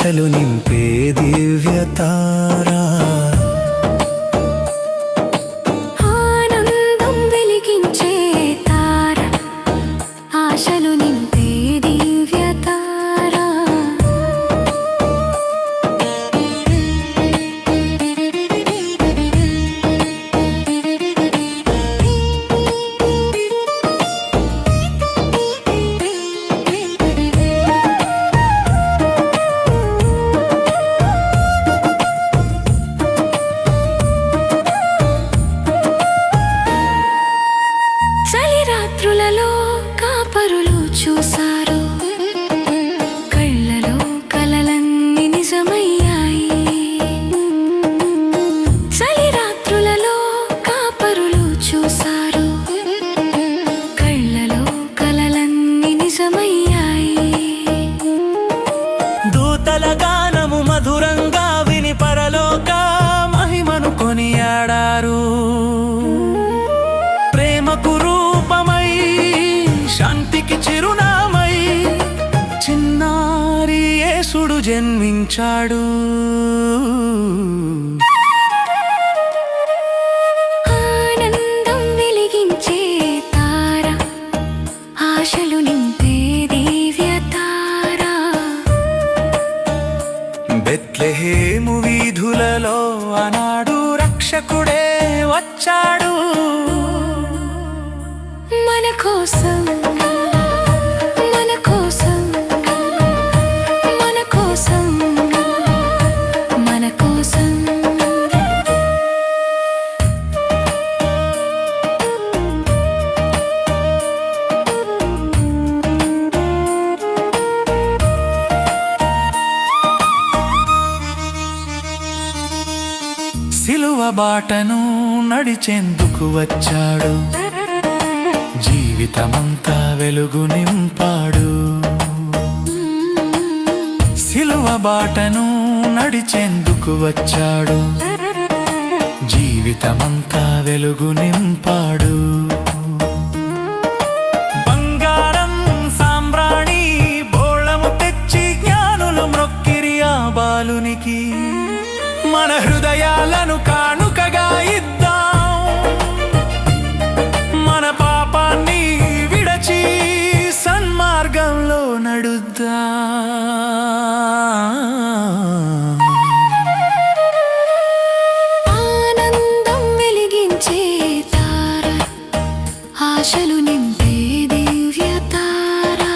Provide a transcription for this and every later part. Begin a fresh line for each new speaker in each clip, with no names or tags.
ఆశలు నింపే దివ్యతారా
ఆనందం వెలిగించే తార ఆశలు నింపే దివ్యతారా రాత్రులలో కాపరులు చూశారు కళ్ళలో కలలన్నీ నిజమయ్యాయి చలి రాత్రులలో కాపరులు చూశారు కళ్ళలో కలలన్నీ నిజమయ్యాయి
దూతల గానము మధురంగా విని పరలోక మహిమను కొనియాడారు ప్రేమకు రూపమై శాంతికి చిరునామై చిన్నారి యేసుడు జన్మించాడు
ఆనందం వెలిగించే తార ఆశలు నింపే దివ్యతారా
బెత్లెహేము వీధులలో ఆనాడు రక్షకుడే వచ్చాడు
మన కోసం మన కోసం మన కోసం మన కోసం
సిలువ బాటను నడిచేందుకు వచ్చాడు జీవితమంతా వెలుగు నింపాడు సిలువ బాటను నడిచేందుకు వచ్చాడు జీవితమంతా వెలుగు నింపాడు బంగారం సాంబ్రాణి బోళము తెచ్చి జ్ఞానులు మ్రొక్కిరి ఆ బాలునికి మన హృదయాలను కానుకగా ఇద్దాం మన పాపాన్ని విడచి సన్మార్గంలో నడుద్దాం
ఆనందం వెలిగించే తార ఆశలు నింపే దివ్యతారా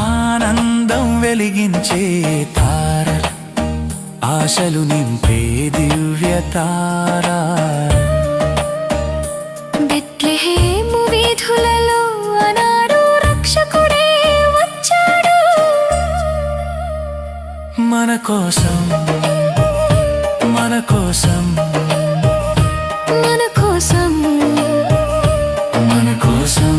ఆనందం వెలిగించే తార ఆశలు నింపే దివ్యతారా
బెత్లెహేము వీధులలో ఆనాడు రక్షకుడే వచ్చాడు
మన కోసం మన కోసం
మన కోసం
మన కోసం